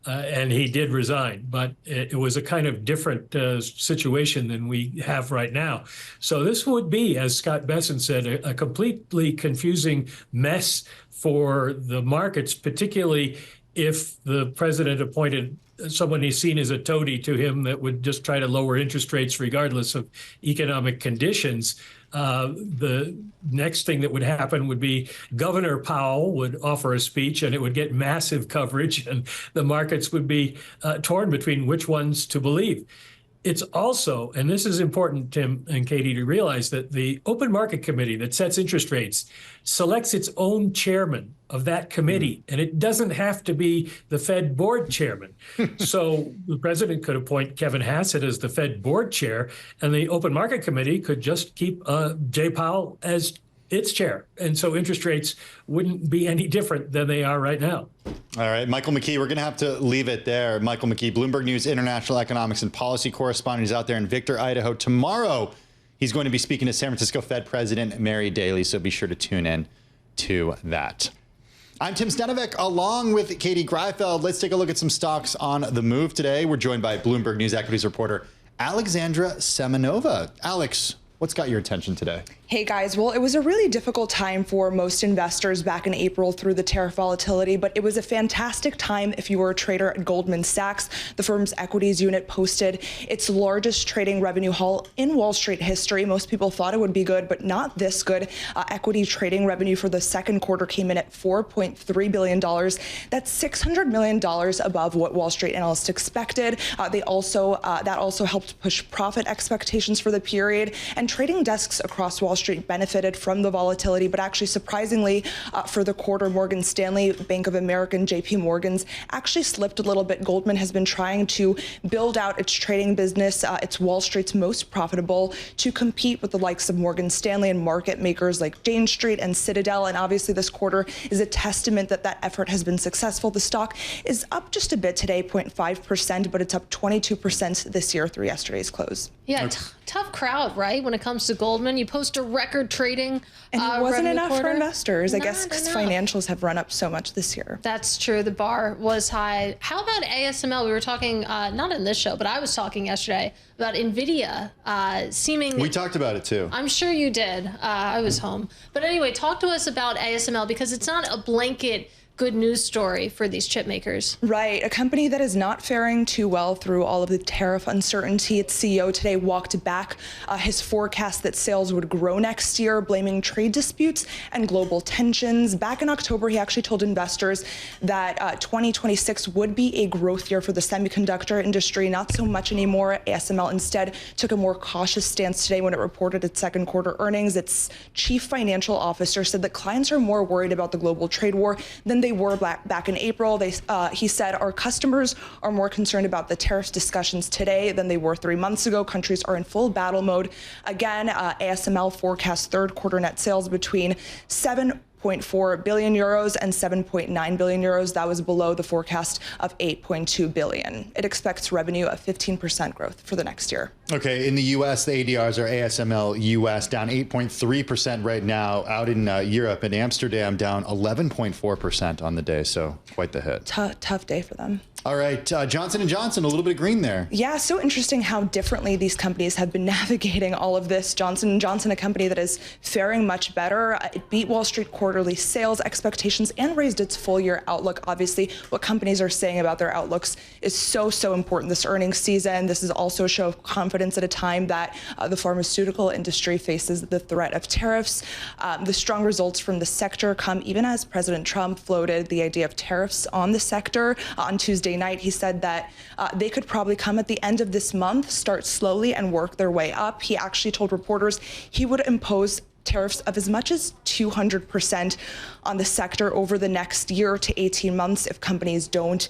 And he did resign, but it was a kind of different situation than we have right now. So this would be, as Scott Bessent said, a completely confusing mess for the markets, particularly if the president appointed someone he's seen as a toady to him that would just try to lower interest rates regardless of economic conditions. The next thing that would happen would be Governor Powell would offer a speech and it would get massive coverage, and the markets would be torn between which ones to believe. It's also, and this is important, Tim and Katie, to realize that the Open Market Committee that sets interest rates selects its own chairman of that committee, and it doesn't have to be the Fed board chairman. So the president could appoint Kevin Hassett as the Fed board chair, and the Open Market Committee could just keep Jay Powell as its chair. And so interest rates wouldn't be any different than they are right now. All right, Michael McKee, we're going to have to leave it there. Michael McKee, Bloomberg News international economics and policy correspondent. He's out there in Victor, Idaho. Tomorrow, he's going to be speaking to San Francisco Fed President Mary Daly, so be sure to tune in to that. I'm Tim Stenovec, along with Katie Griefeld. Let's take a look at some stocks on the move today. We're joined by Bloomberg News equities reporter Alexandra Semenova. Alex, what's got your attention today? Hey guys, well, it was a really difficult time for most investors back in April through the tariff volatility, but it was a fantastic time if you were a trader at Goldman Sachs. The firm's equities unit posted its largest trading revenue haul in Wall Street history. Most people thought it would be good, but not this good. Equity trading revenue for the second quarter came in at $4.3 billion. That's $600 million above what Wall Street analysts expected. That also helped push profit expectations for the period. And trading desks across Wall Street benefited from the volatility, but actually surprisingly for the quarter, Morgan Stanley, Bank of America, and JP Morgan's actually slipped a little bit. Goldman has been trying to build out its trading business. It's Wall Street's most profitable, to compete with the likes of Morgan Stanley and market makers like Jane Street and Citadel. And obviously this quarter is a testament that that effort has been successful. The stock is up just a bit today, 0.5%, but it's up 22% this year through yesterday's close. Yeah, tough crowd, right? When it comes to Goldman, you post a record trading. And it wasn't enough quarter. for investors, I guess, because financials have run up so much this year. That's true. The bar was high. How about ASML? We were talking, not in this show, but I was talking yesterday about NVIDIA seeming... We talked about it too. I'm sure you did. I was home. But anyway, talk to us about ASML, because it's not a blanket good news story for these chip makers. Right. A company that is not faring too well through all of the tariff uncertainty. Its CEO today walked back his forecast that sales would grow next year, blaming trade disputes and global tensions. Back in October, he actually told investors that 2026 would be a growth year for the semiconductor industry. Not so much anymore. ASML instead took a more cautious stance today when it reported its second quarter earnings. Its chief financial officer said that clients are more worried about the global trade war than they were back in April. He said our customers are more concerned about the tariffs discussions today than they were 3 months ago. Countries are in full battle mode. Again, ASML forecasts third quarter net sales between 7.4 billion euros and 7.9 billion euros. That was below the forecast of 8.2 billion. It expects revenue of 15% growth for the next year. Okay, in the U.S., the ADRs are ASML U.S. down 8.3% right now. Out in Europe, in Amsterdam, down 11.4% on the day. So quite the hit. Tough day for them. All right, Johnson & Johnson, a little bit of green there. Yeah, so interesting how differently these companies have been navigating all of this. Johnson & Johnson, a company that is faring much better. It beat Wall Street quarterly sales expectations and raised its full-year outlook. Obviously, what companies are saying about their outlooks is so important this earnings season. This is also a show of confidence at a time that the pharmaceutical industry faces the threat of tariffs. The strong results from the sector come even as President Trump floated the idea of tariffs on the sector. On Tuesday night, he said that they could probably come at the end of this month, start slowly and work their way up. He actually told reporters he would impose tariffs of as much as 200% on the sector over the next year to 18 months if companies don't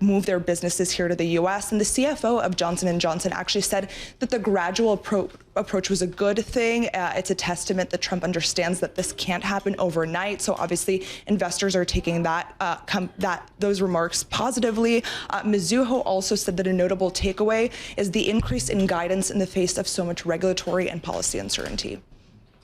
move their businesses here to the U.S. And the CFO of Johnson & Johnson actually said that the gradual approach was a good thing. It's a testament that Trump understands that this can't happen overnight. So obviously investors are taking those remarks positively. Mizuho also said that a notable takeaway is the increase in guidance in the face of so much regulatory and policy uncertainty.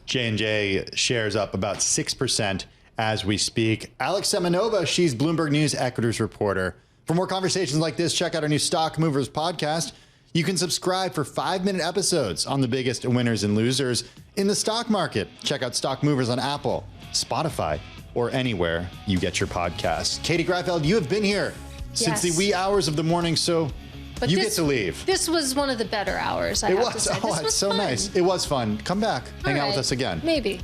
J&J shares up about 6% as we speak. Alex Semenova, she's Bloomberg News Equities reporter. For more conversations like this, check out our new Stock Movers podcast. You can subscribe for 5-minute episodes on the biggest winners and losers in the stock market. Check out Stock Movers on Apple, Spotify, or anywhere you get your podcasts. Katie Griefeld, you have been here since the wee hours of the morning, so but you get to leave. This was one of the better hours, I have to say. Oh, it's so nice. It was fun. Come back. Hang out with us again. Maybe.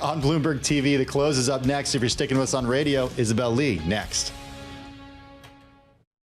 On Bloomberg TV, the close is up next. If you're sticking with us on radio, Isabel Lee next.